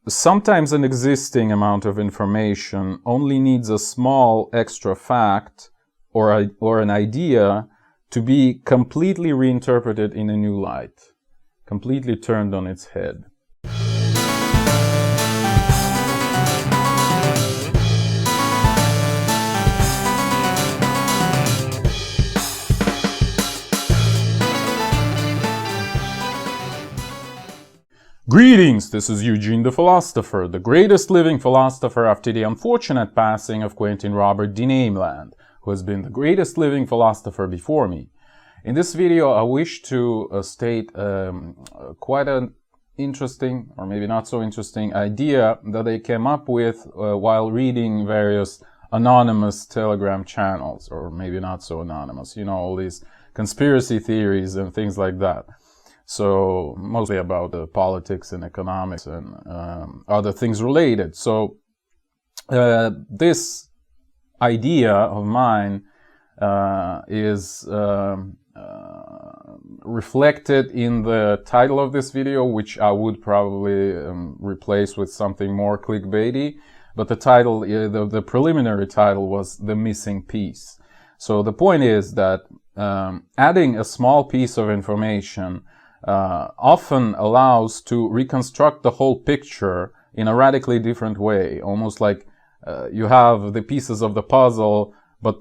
sometimes an existing amount of information only needs a small extra fact or an idea to be completely reinterpreted in a new light, completely turned on its head. Greetings, this is Eugene the Philosopher, the greatest living philosopher after the unfortunate passing of Quentin Robert de Nameland, who has been the greatest living philosopher before me. In this video, I wish to state quite an interesting, or maybe not so interesting, idea that I came up with while reading various anonymous Telegram channels, or maybe not so anonymous, you know, all these conspiracy theories and things like that. So mostly about politics and economics and other things related. So this idea of mine is reflected in the title of this video, which I would probably replace with something more clickbaity. But the title, the preliminary title, was The Missing Piece. So the point is that adding a small piece of information often allows to reconstruct the whole picture in a radically different way, almost like you have the pieces of the puzzle, but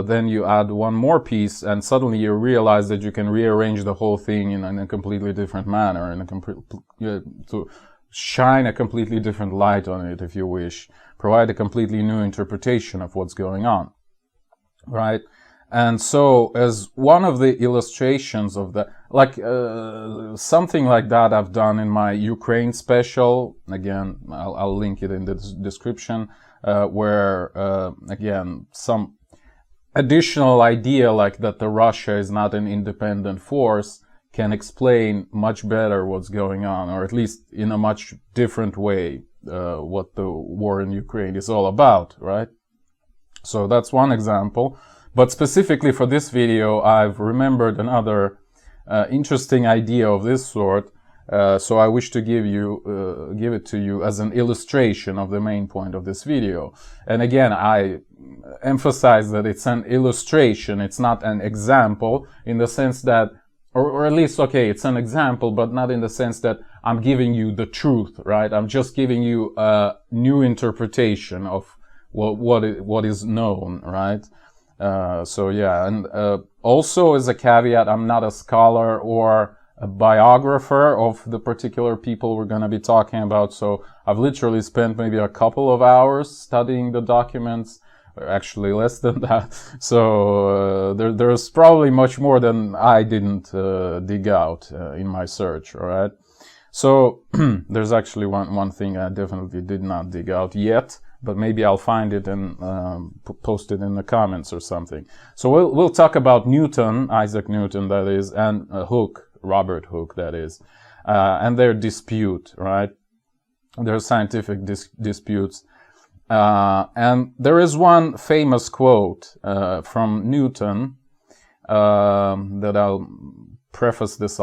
then you add one more piece and suddenly you realize that you can rearrange the whole thing in a completely different manner, to shine a completely different light on it, if you wish, provide a completely new interpretation of what's going on, right? And so, as one of the illustrations of that, like something like that I've done in my Ukraine special, again, I'll link it in the description, where, again, some additional idea like that the Russia is not an independent force can explain much better what's going on, or at least in a much different way, what the war in Ukraine is all about, right? So that's one example. But specifically for this video, I've remembered another interesting idea of this sort, so I wish to give it to you as an illustration of the main point of this video. And again, I emphasize that it's an illustration, it's not an example, in the sense that, or at least, okay, it's an example, but not in the sense that I'm giving you the truth, right? I'm just giving you a new interpretation of what is known, right? So yeah, and also as a caveat, I'm not a scholar or a biographer of the particular people we're going to be talking about, so I've literally spent maybe a couple of hours studying the documents, or actually less than that, so there's probably much more than I didn't dig out in my search, alright? So there's actually one thing I definitely did not dig out yet, but maybe I'll find it and post it in the comments or something. So we'll talk about Newton, Isaac Newton, that is, and Hooke, Robert Hooke, that is, and their dispute, right? Their scientific disputes. And there is one famous quote from Newton that I'll preface this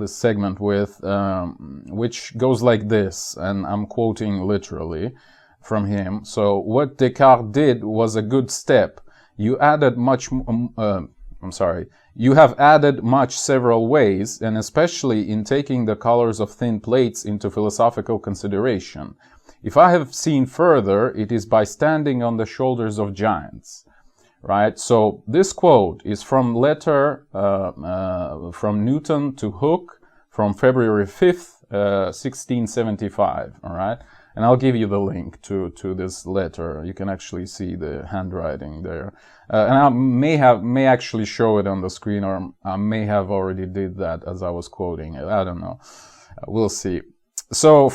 segment with, which goes like this, and I'm quoting literally from him. So, what Descartes did was a good step. You added you have added much several ways, and especially in taking the colors of thin plates into philosophical consideration. If I have seen further, it is by standing on the shoulders of giants. Right? So, this quote is from letter from Newton to Hooke from February 5th, 1675, all right? And I'll give you the link to this letter. You can actually see the handwriting there. And I may actually show it on the screen, or I may have already did that as I was quoting it. I don't know. We'll see. So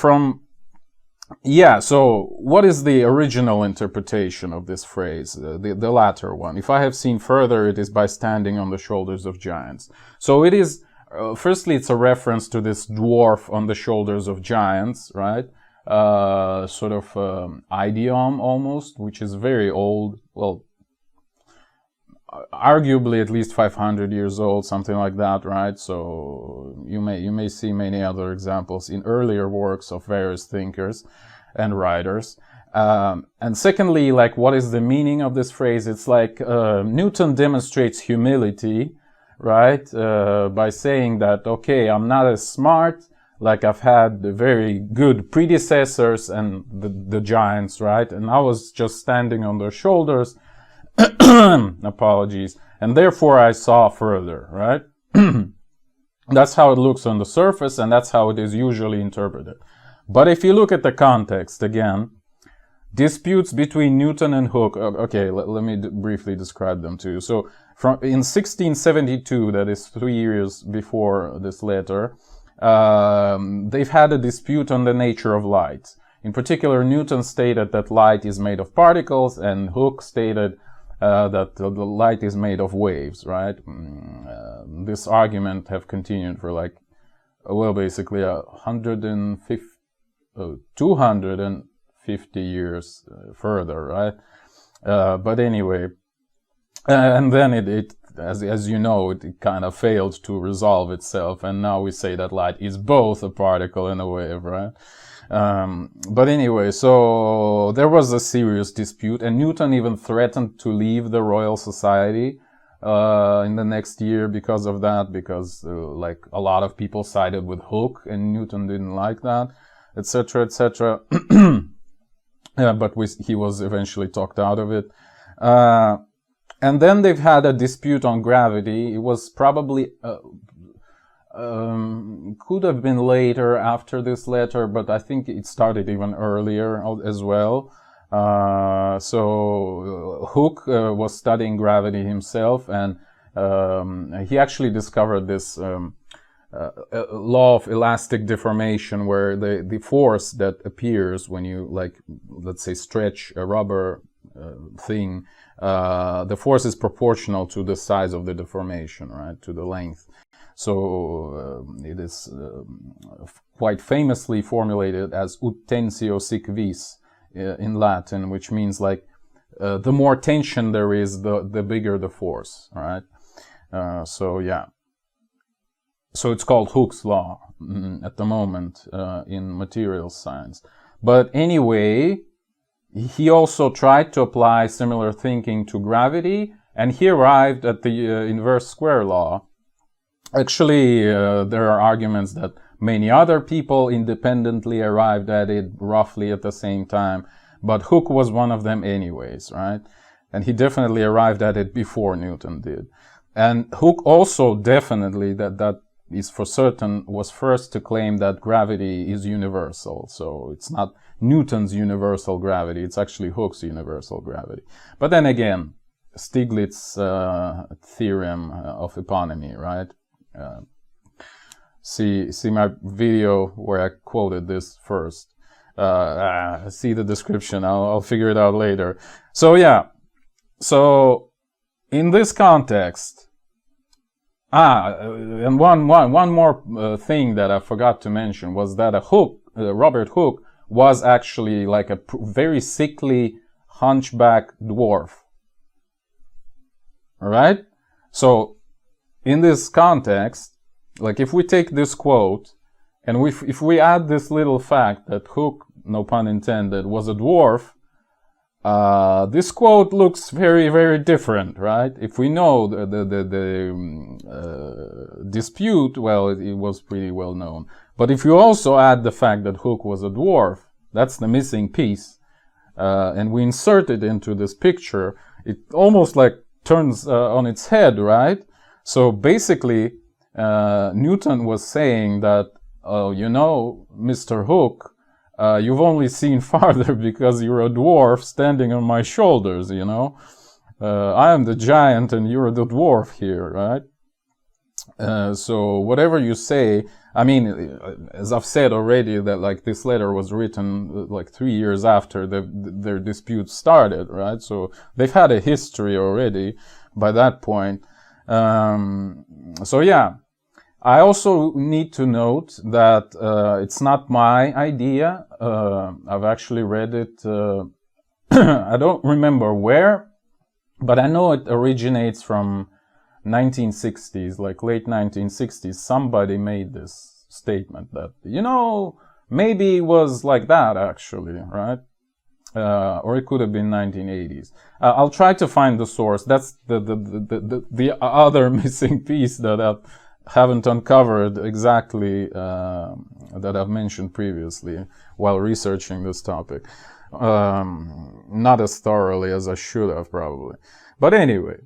so what is the original interpretation of this phrase, the latter one? If I have seen further, it is by standing on the shoulders of giants. So it is, firstly, it's a reference to this dwarf on the shoulders of giants, right? Sort of idiom almost, which is very old. Well, arguably at least 500 years old, something like that, right? So you may see many other examples in earlier works of various thinkers and writers. And secondly, like, what is the meaning of this phrase? It's like Newton demonstrates humility, right? By saying that, okay, I'm not as smart, like I've had very good predecessors and the giants, right? And I was just standing on their shoulders, apologies, and therefore I saw further, right? That's how it looks on the surface, and that's how it is usually interpreted. But if you look at the context, again, disputes between Newton and Hooke. Okay, let me briefly describe them to you. So in 1672, that is 3 years before this letter, they've had a dispute on the nature of light. In particular, Newton stated that light is made of particles, and Hooke stated that the light is made of waves, right? This argument have continued for like, well, basically 250 years further, right? But anyway, and then it as you know, it kind of failed to resolve itself, and now we say that light is both a particle and a wave, right? But anyway, so there was a serious dispute, and Newton even threatened to leave the Royal Society in the next year because of that, because like a lot of people sided with Hooke, and Newton didn't like that, etc., etc. But he was eventually talked out of it. And then they've had a dispute on gravity. It was probably could have been later after this letter, but I think it started even earlier as well. So Hooke was studying gravity himself, and he actually discovered this law of elastic deformation, where the force that appears when you, like, let's say, stretch a rubber thing, the force is proportional to the size of the deformation, right, to the length. So it is quite famously formulated as ut tensio sic vis in Latin, which means like the more tension there is, the bigger the force, right? So yeah. So it's called Hooke's law at the moment in materials science. But anyway, he also tried to apply similar thinking to gravity, and he arrived at the inverse square law. Actually, there are arguments that many other people independently arrived at it roughly at the same time, but Hooke was one of them anyways, right? And he definitely arrived at it before Newton did. And Hooke also definitely, that is for certain, was first to claim that gravity is universal. So it's not Newton's universal gravity, it's actually Hooke's universal gravity. But then again, Stiglitz's theorem of eponymy, right? See my video where I quoted this first. See the description, I'll figure it out later. So yeah, so in this context, and one more thing that I forgot to mention was that Robert Hooke was actually like a very sickly hunchback dwarf. Alright? So, in this context, like if we take this quote, and if we add this little fact that Hooke, no pun intended, was a dwarf, this quote looks very, very different, right? If we know the dispute, well, it was pretty well known. But if you also add the fact that Hooke was a dwarf, that's the missing piece, and we insert it into this picture, it almost like turns on its head, right? So basically, Newton was saying that, you know, Mr. Hooke, you've only seen farther because you're a dwarf standing on my shoulders, you know. I am the giant and you're the dwarf here, right? So whatever you say, I mean, as I've said already, that like this letter was written like 3 years after their dispute started, right? So they've had a history already by that point. So yeah. I also need to note that it's not my idea. I've actually read it, I don't remember where, But I know it originates from 1960s, like late 1960s. Somebody made this statement that, you know, maybe it was like that actually, right? Or it could have been 1980s. I'll try to find the source. That's the other missing piece that I haven't uncovered exactly, that I've mentioned previously while researching this topic. Not as thoroughly as I should have, probably. But anyway,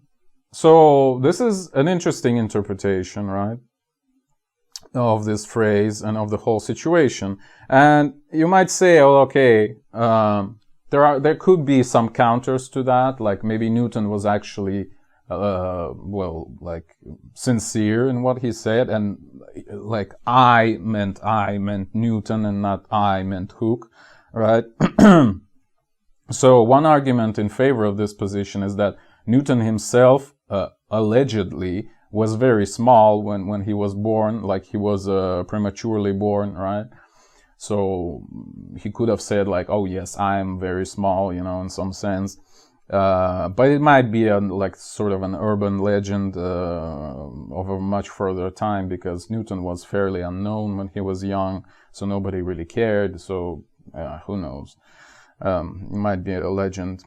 so this is an interesting interpretation, right, of this phrase and of the whole situation. And you might say, oh, okay, there could be some counters to that, like maybe Newton was actually well, like sincere in what he said, and like I meant Newton and not I meant Hooke, right? So one argument in favor of this position is that Newton himself allegedly was very small when he was born, like he was prematurely born, right? So he could have said like, oh yes, I am very small, you know, in some sense. But it might be like sort of an urban legend of a much further time, because Newton was fairly unknown when he was young, so nobody really cared. So who knows? It might be a legend.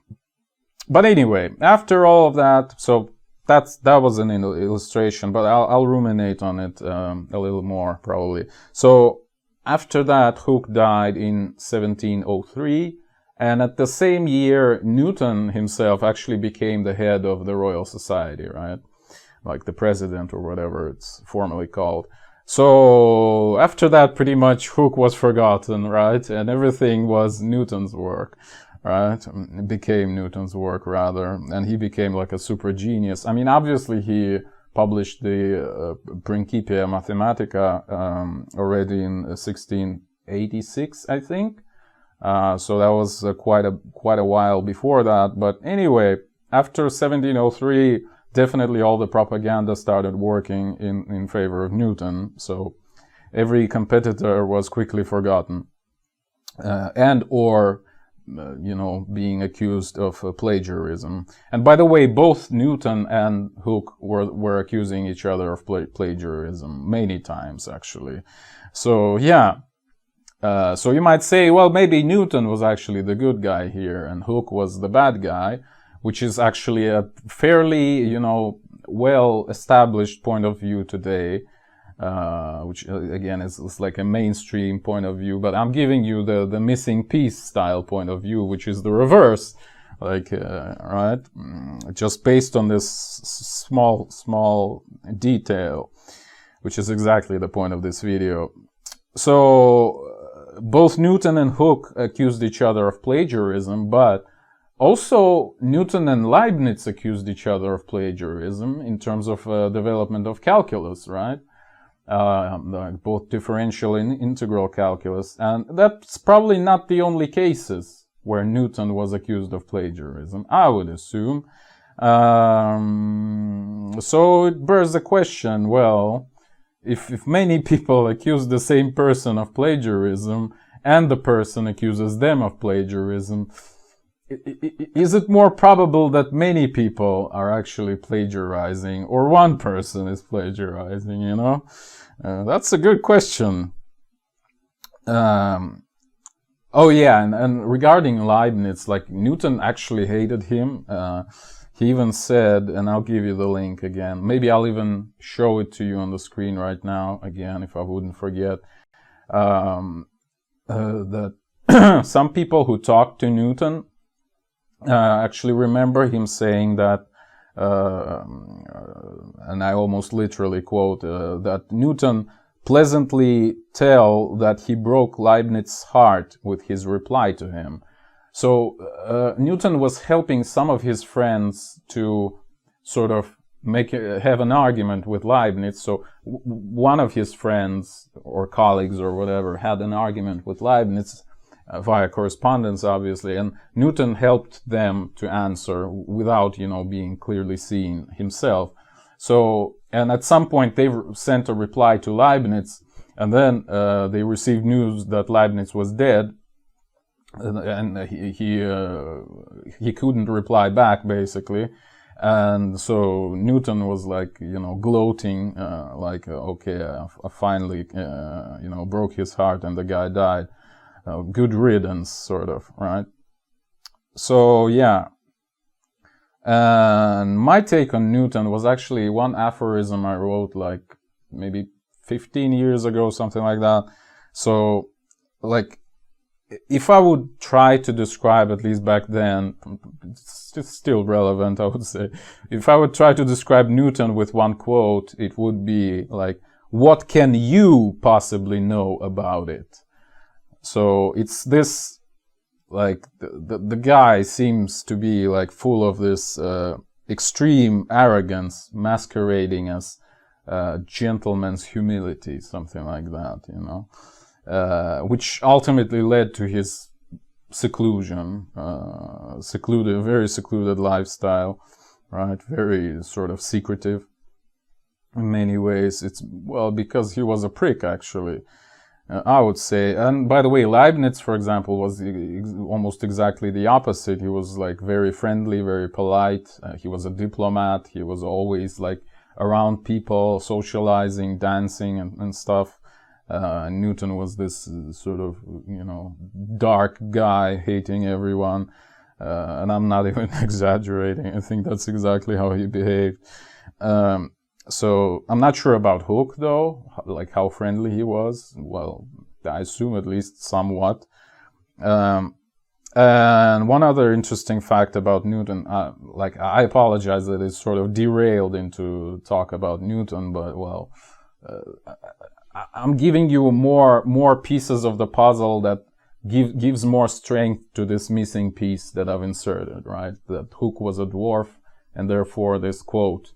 But anyway, after all of that, so that was an illustration, but I'll ruminate on it a little more probably. So after that, Hooke died in 1703. And at the same year, Newton himself actually became the head of the Royal Society, right? Like the president or whatever it's formally called. So after that, pretty much Hooke was forgotten, right? And everything was Newton's work, right? It became Newton's work, rather. And he became like a super genius. I mean, obviously he published the Principia Mathematica already in 1686, I think. So that was quite a while before that. But anyway, after 1703, definitely all the propaganda started working in favor of Newton. So every competitor was quickly forgotten, and or you know, being accused of plagiarism. And by the way, both Newton and Hooke were accusing each other of plagiarism many times, actually. So yeah. So you might say, well, maybe Newton was actually the good guy here and Hooke was the bad guy, which is actually a fairly, you know, well-established point of view today, which again is like a mainstream point of view. But I'm giving you the missing piece style point of view, which is the reverse, like, right? Just based on this small detail, which is exactly the point of this video. So both Newton and Hooke accused each other of plagiarism, but also Newton and Leibnitz accused each other of plagiarism in terms of development of calculus, right? Both differential and integral calculus. And that's probably not the only cases where Newton was accused of plagiarism, I would assume. So it bears the question, well, if many people accuse the same person of plagiarism and the person accuses them of plagiarism, is it more probable that many people are actually plagiarizing or one person is plagiarizing, you know? That's a good question. Oh yeah, and regarding Leibniz, like Newton actually hated him. He even said, and I'll give you the link again, maybe I'll even show it to you on the screen right now, again, if I wouldn't forget, that some people who talked to Newton actually remember him saying that, and I almost literally quote, that Newton pleasantly tell that he broke Leibniz's heart with his reply to him. So Newton was helping some of his friends to sort of have an argument with Leibniz. So one of his friends or colleagues or whatever had an argument with Leibniz via correspondence, obviously, and Newton helped them to answer without, you know, being clearly seen himself. So, and at some point they sent a reply to Leibniz, and then they received news that Leibniz was dead. And he couldn't reply back, basically. And so Newton was like, gloating, okay, I finally, broke his heart and the guy died. Good riddance, sort of, right? So, yeah. And my take on Newton was actually one aphorism I wrote like maybe 15 years ago, something like that. So, like, if I would try to describe, at least back then, it's still relevant, I would say. If I would try to describe Newton with one quote, it would be like, what can you possibly know about it? So it's this, like, the guy seems to be like full of this extreme arrogance masquerading as gentleman's humility, something like that, which ultimately led to his seclusion, very secluded lifestyle, right? Very sort of secretive in many ways. It's, well, because he was a prick, actually, I would say. And by the way, Leibnitz, for example, was almost exactly the opposite. He was like very friendly, very polite. He was a diplomat. He was always like around people, socializing, dancing and stuff. Newton was this sort of, dark guy hating everyone. And I'm not even exaggerating. I think that's exactly how he behaved. So I'm not sure about Hooke, though, like how friendly he was. Well, I assume at least somewhat. And one other interesting fact about Newton, I apologize that it's sort of derailed into talk about Newton, but well, I'm giving you more pieces of the puzzle that gives more strength to this missing piece that I've inserted, right? That Hooke was a dwarf, and therefore this quote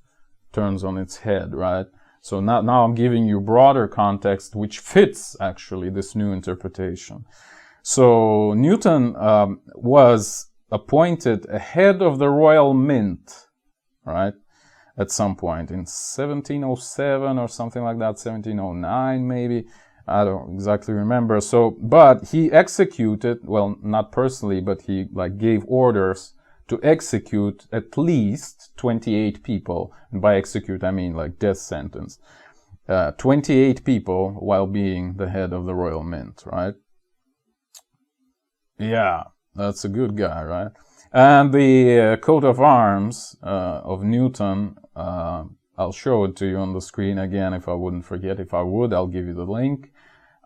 turns on its head, right? So now I'm giving you broader context, which fits actually this new interpretation. So Newton was appointed a head of the Royal Mint, right? At some point in 1707 or something like that, 1709 maybe. I don't exactly remember. So, but he executed, well, not personally, but he like gave orders to execute at least 28 people. And by execute, I mean like death sentence. 28 people while being the head of the Royal Mint, right? Yeah, that's a good guy, right? And the coat of arms of Newton, I'll show it to you on the screen again if I wouldn't forget. If I would, I'll give you the link.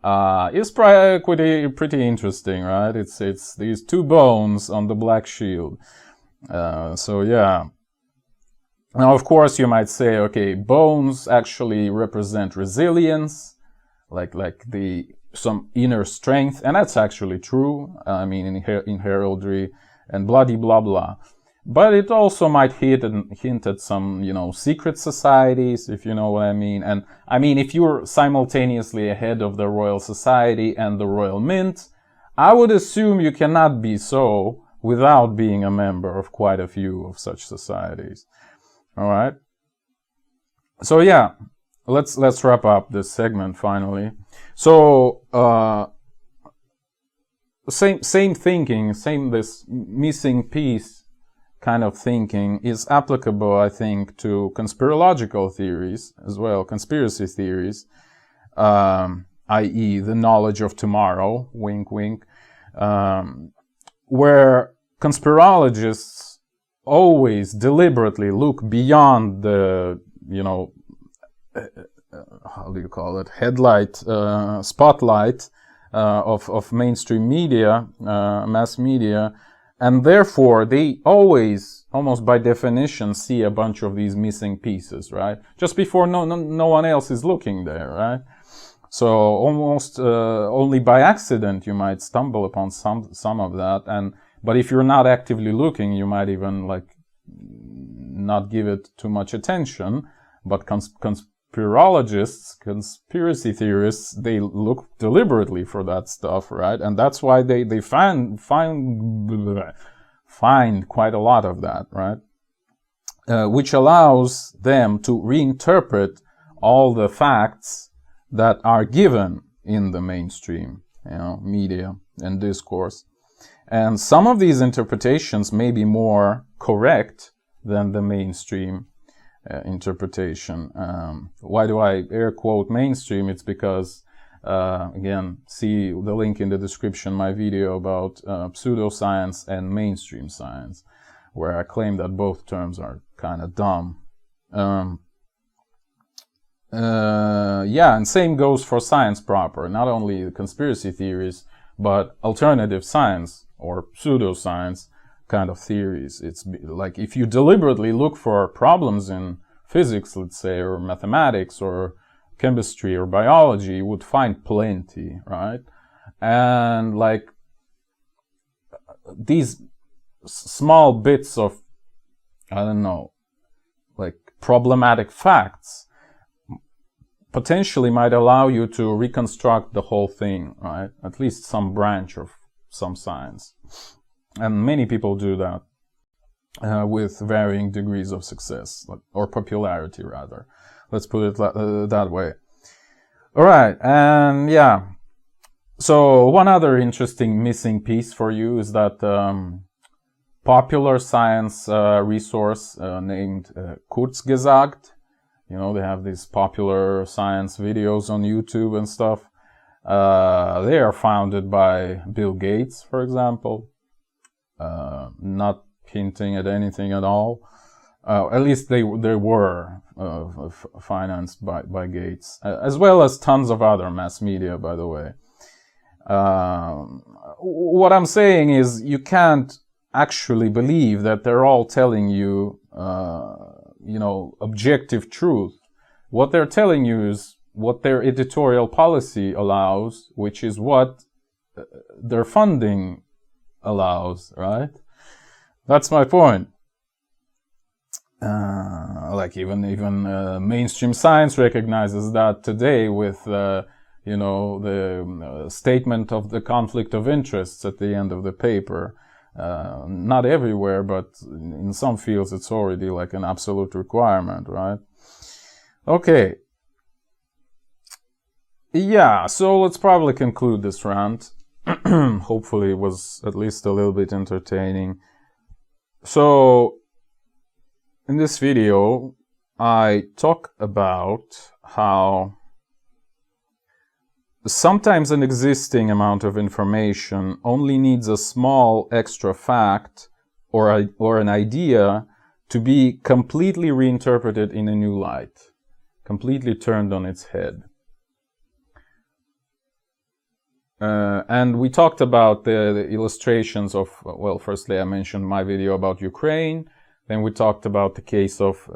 It's pretty interesting, right? It's these two bones on the black shield. So yeah. Now, of course, you might say, okay, bones actually represent resilience, like some inner strength, and that's actually true. I mean, in heraldry and blah blah blah. But it also might hint at some, secret societies, if you know what I mean. And I mean, if you're simultaneously a head of the Royal Society and the Royal Mint, I would assume you cannot be so without being a member of quite a few of such societies. All right. So yeah, let's wrap up this segment finally. So same thinking, this missing piece kind of thinking is applicable, I think, to conspirological theories as well, conspiracy theories, i.e. the knowledge of tomorrow, wink wink, where conspirologists always deliberately look beyond the, how do you call it, spotlight of mainstream media, mass media, and therefore they always, almost by definition, see a bunch of these missing pieces, right? Just before no one else is looking there, right? So almost only by accident you might stumble upon some of that, but if you're not actively looking, you might even not give it too much attention. But conspirologists, conspiracy theorists, they look deliberately for that stuff, right? And that's why they find quite a lot of that, right? Which allows them to reinterpret all the facts that are given in the mainstream, media and discourse. And some of these interpretations may be more correct than the mainstream interpretation. Why do I air quote mainstream? It's because, again, see the link in the description, my video about pseudoscience and mainstream science, where I claim that both terms are kind of dumb. Yeah, and same goes for science proper, not only conspiracy theories, but alternative science or pseudoscience kind of theories. It's like if you deliberately look for problems in physics, let's say, or mathematics or chemistry or biology, you would find plenty, right? And like these small bits of, I don't know, like problematic facts potentially might allow you to reconstruct the whole thing, right? At least some branch of some science. And many people do that with varying degrees of success, or popularity rather. Let's put it that way. All right, and yeah. So one other interesting missing piece for you is that popular science resource named Kurzgesagt. You know, they have these popular science videos on YouTube and stuff. They are founded by Bill Gates, for example. Not hinting at anything at all. At least they were financed by Gates, as well as tons of other mass media, by the way. What I'm saying is you can't actually believe that they're all telling you, you know, objective truth. What they're telling you is what their editorial policy allows, which is what their funding allows, right? That's my point. Like even mainstream science recognizes that today with, you know, the statement of the conflict of interests at the end of the paper. Not everywhere, but in some fields it's already like an absolute requirement, right? Okay. Yeah, so let's probably conclude this rant. Hopefully it was at least a little bit entertaining. So, in this video, I talk about how sometimes an existing amount of information only needs a small extra fact or an idea to be completely reinterpreted in a new light, completely turned on its head. And we talked about the illustrations of, well, firstly I mentioned my video about Ukraine, then we talked about the case of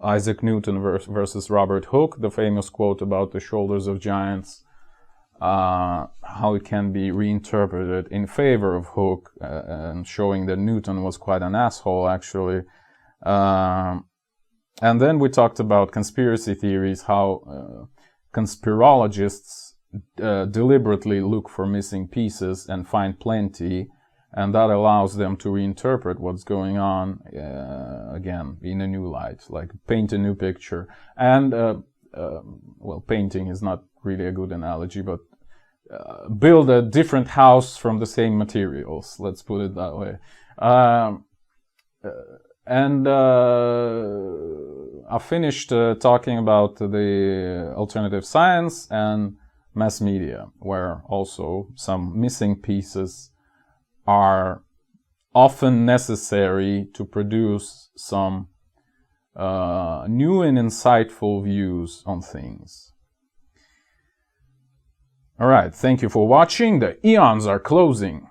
Isaac Newton versus Robert Hooke, the famous quote about the shoulders of giants, how it can be reinterpreted in favor of Hooke, and showing that Newton was quite an asshole, actually. And then we talked about conspiracy theories, how conspirologists deliberately look for missing pieces and find plenty, and that allows them to reinterpret what's going on, again, in a new light, like paint a new picture. And, well, painting is not really a good analogy, but build a different house from the same materials, let's put it that way. I finished talking about the alternative science and mass media, where also some missing pieces are often necessary to produce some new and insightful views on things. All right, thank you for watching. The eons are closing.